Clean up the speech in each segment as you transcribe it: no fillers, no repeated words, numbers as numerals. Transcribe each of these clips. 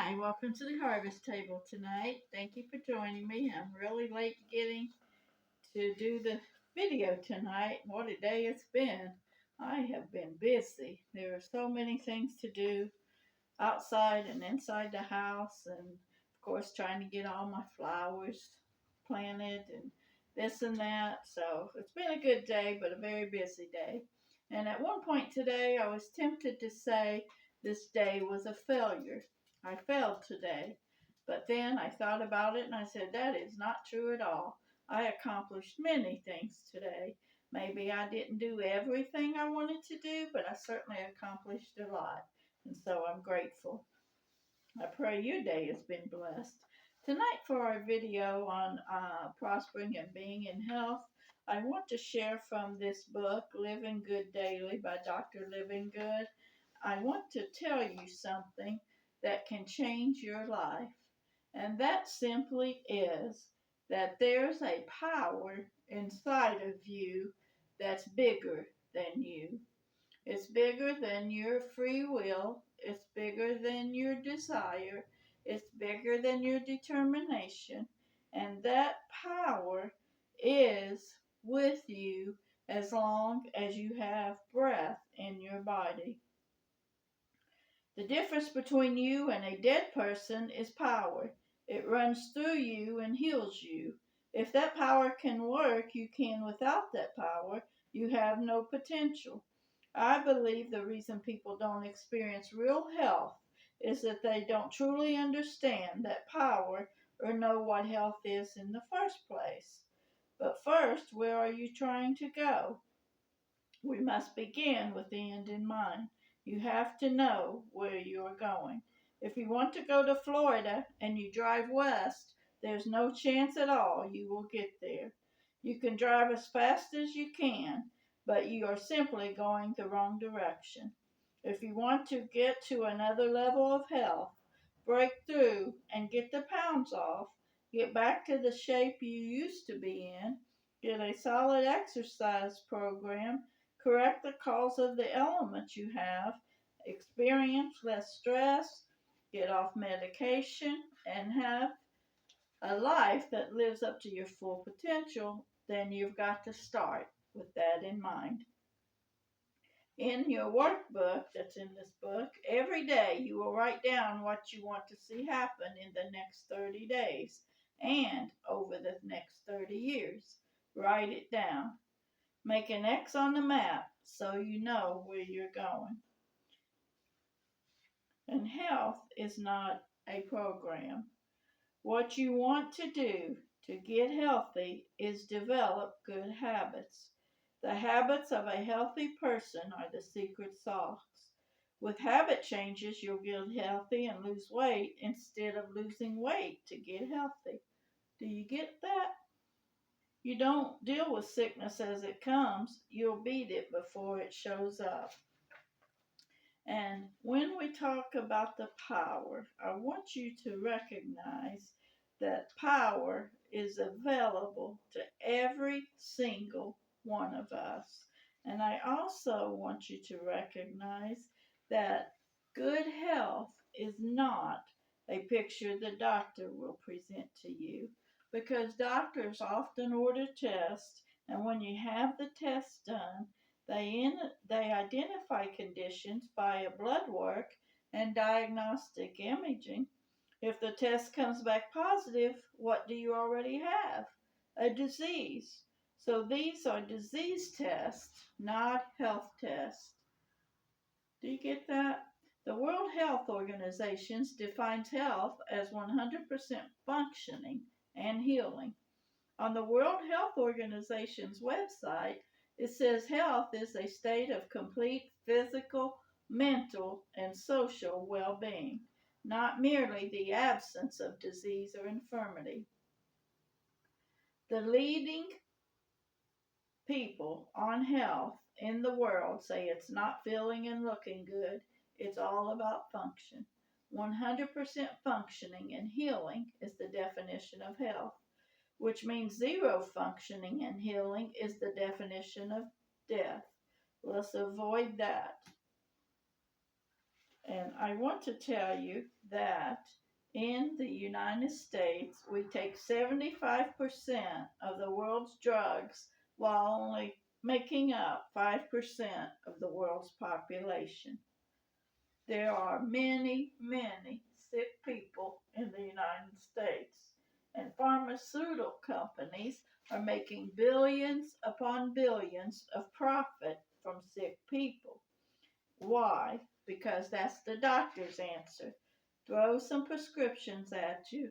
Hi, welcome to the harvest table tonight. Thank you for joining me. I'm really late getting to do the video tonight. What a day it's been. I have been busy. There are so many things to do outside and inside the house, and of course, trying to get all my flowers planted and this and that. So it's been a good day, but a very busy day. And at one point today, I was tempted to say this day was a failure. I failed today. But then I thought about it and I said, that is not true at all. I accomplished many things today. Maybe I didn't do everything I wanted to do, but I certainly accomplished a lot. And so I'm grateful. I pray your day has been blessed. Tonight, for our video on prospering and being in health, I want to share from this book, Living Good Daily by Dr. Living Good. I want to tell you something that can change your life. And that simply is that there's a power inside of you that's bigger than you. It's bigger than your free will. It's bigger than your desire. It's bigger than your determination. And that power is with you as long as you have breath in your body. The difference between you and a dead person is power. It runs through you and heals you. If that power can work, you can. Without that power, you have no potential. I believe the reason people don't experience real health is that they don't truly understand that power or know what health is in the first place. But first, where are you trying to go? We must begin with the end in mind. You have to know where you are going. If you want to go to Florida and you drive west, there's no chance at all you will get there. You can drive as fast as you can, but you are simply going the wrong direction. If you want to get to another level of health, break through and get the pounds off, get back to the shape you used to be in, get a solid exercise program, correct the cause of the ailment you have, experience less stress, get off medication, and have a life that lives up to your full potential, then you've got to start with that in mind. In your workbook that's in this book, every day you will write down what you want to see happen in the next 30 days and over the next 30 years. Write it down. Make an X on the map so you know where you're going. And health is not a program. What you want to do to get healthy is develop good habits. The habits of a healthy person are the secret sauce. With habit changes, you'll get healthy and lose weight instead of losing weight to get healthy. Do you get that? You don't deal with sickness as it comes, you'll beat it before it shows up. And when we talk about the power, I want you to recognize that power is available to every single one of us. And I also want you to recognize that good health is not a picture the doctor will present to you, because doctors often order tests, and when you have the tests done, they identify conditions via blood work and diagnostic imaging. If the test comes back positive, what do you already have? A disease. So these are disease tests, not health tests. Do you get that? The World Health Organization defines health as 100% functioning and healing. On the World Health Organization's website, it says health is a state of complete physical, mental, and social well-being, not merely the absence of disease or infirmity. The leading people on health in the world say it's not feeling and looking good, it's all about function. 100% functioning and healing is the definition of health, which means zero functioning and healing is the definition of death. Let's avoid that. And I want to tell you that in the United States, we take 75% of the world's drugs while only making up 5% of the world's population. There are many, many sick people in the United States, and pharmaceutical companies are making billions upon billions of profit from sick people. Why? Because that's the doctor's answer. Throw some prescriptions at you,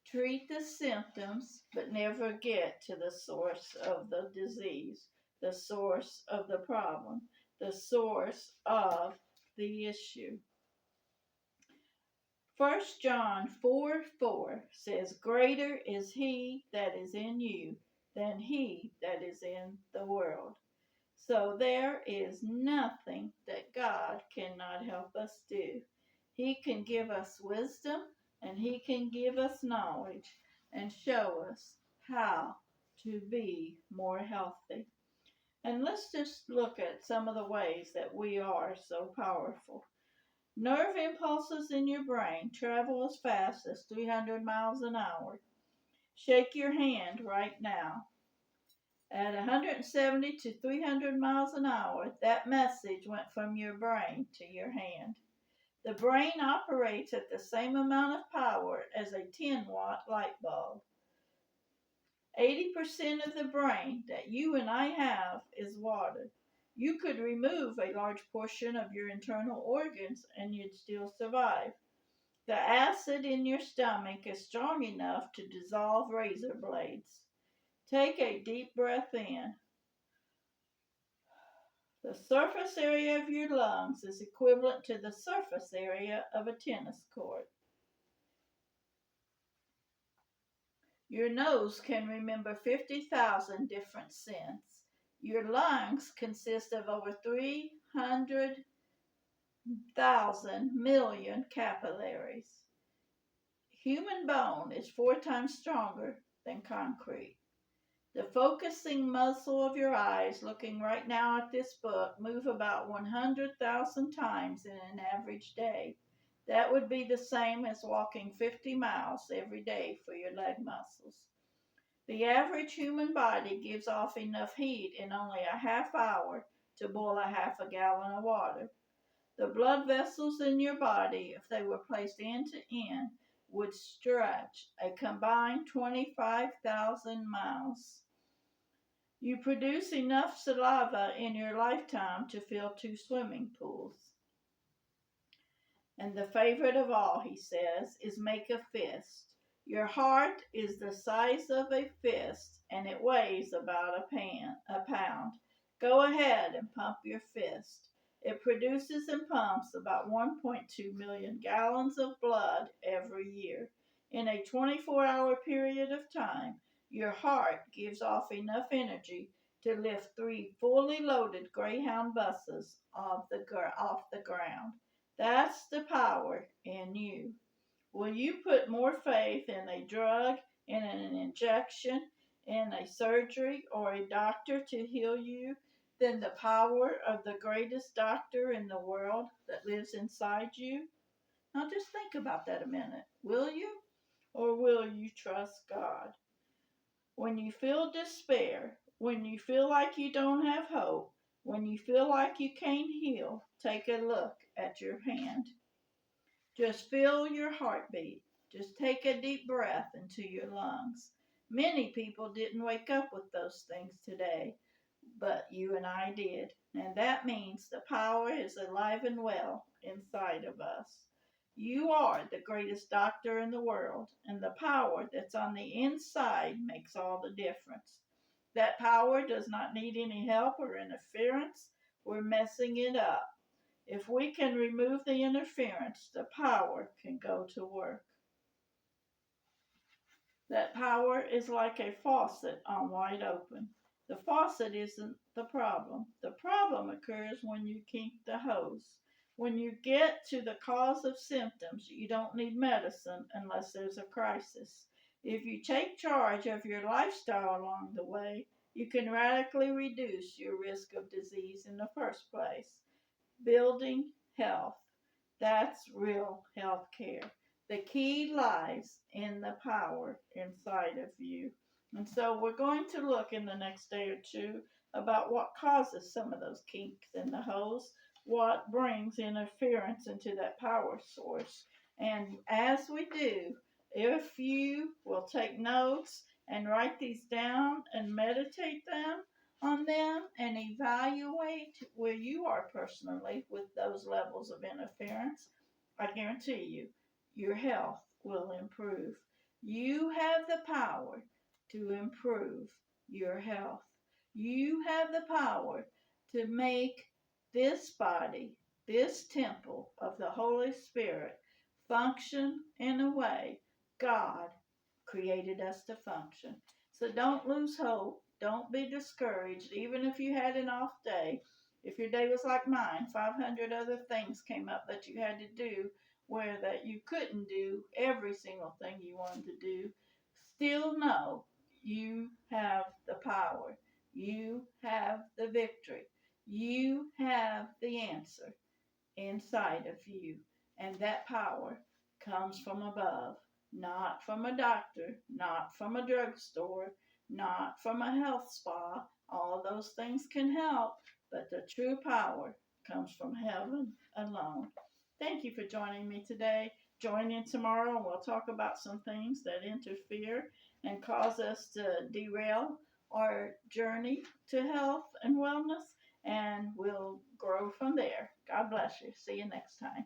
treat the symptoms, but never get to the source of the disease, the source of the problem, the source of the issue. 1 John 4:4 says, "Greater is he that is in you than he that is in the world." So there is nothing that God cannot help us do. He can give us wisdom and He can give us knowledge and show us how to be more healthy. And let's just look at some of the ways that we are so powerful. Nerve impulses in your brain travel as fast as 300 miles an hour. Shake your hand right now. At 170 to 300 miles an hour, that message went from your brain to your hand. The brain operates at the same amount of power as a 10-watt light bulb. 80% of the brain that you and I have is water. You could remove a large portion of your internal organs and you'd still survive. The acid in your stomach is strong enough to dissolve razor blades. Take a deep breath in. The surface area of your lungs is equivalent to the surface area of a tennis court. Your nose can remember 50,000 different scents. Your lungs consist of over 300,000 million capillaries. Human bone is 4 times stronger than concrete. The focusing muscle of your eyes, looking right now at this book, move about 100,000 times in an average day. That would be the same as walking 50 miles every day for your leg muscles. The average human body gives off enough heat in only a half hour to boil a half a gallon of water. The blood vessels in your body, if they were placed end to end, would stretch a combined 25,000 miles. You produce enough saliva in your lifetime to fill 2 swimming pools. And the favorite of all, he says, is make a fist. Your heart is the size of a fist and it weighs about a pound. Go ahead and pump your fist. It produces and pumps about 1.2 million gallons of blood every year. In a 24-hour period of time, your heart gives off enough energy to lift 3 fully loaded Greyhound buses off the ground. That's the power in you. Will you put more faith in a drug, in an injection, in a surgery, or a doctor to heal you than the power of the greatest doctor in the world that lives inside you? Now just think about that a minute. Will you? Or will you trust God? When you feel despair, when you feel like you don't have hope, when you feel like you can't heal, take a look at your hand. Just feel your heartbeat. Just take a deep breath into your lungs. Many people didn't wake up with those things today, but you and I did. And that means the power is alive and well inside of us. You are the greatest doctor in the world, and the power that's on the inside makes all the difference. That power does not need any help or interference. We're messing it up. If we can remove the interference, the power can go to work. That power is like a faucet on wide open. The faucet isn't the problem. The problem occurs when you kink the hose. When you get to the cause of symptoms, you don't need medicine unless there's a crisis. If you take charge of your lifestyle along the way, you can radically reduce your risk of disease in the first place. Building health. That's real health care. The key lies in the power inside of you. And so we're going to look in the next day or two about what causes some of those kinks in the hose, what brings interference into that power source. And as we do, if you will take notes and write these down and meditate on them and evaluate where you are personally with those levels of interference, I guarantee you, your health will improve. You have the power to improve your health. You have the power to make this body, this temple of the Holy Spirit, function in a way God created us to function. So don't lose hope. Don't be discouraged, even if you had an off day. If your day was like mine, 500 other things came up that you had to do where that you couldn't do every single thing you wanted to do. Still know you have the power. You have the victory. You have the answer inside of you. And that power comes from above, not from a doctor, not from a drugstore, not from a health spa. All those things can help, but the true power comes from heaven alone. Thank you for joining me today. Join in tomorrow and we'll talk about some things that interfere and cause us to derail our journey to health and wellness, and we'll grow from there. God bless you. See you next time.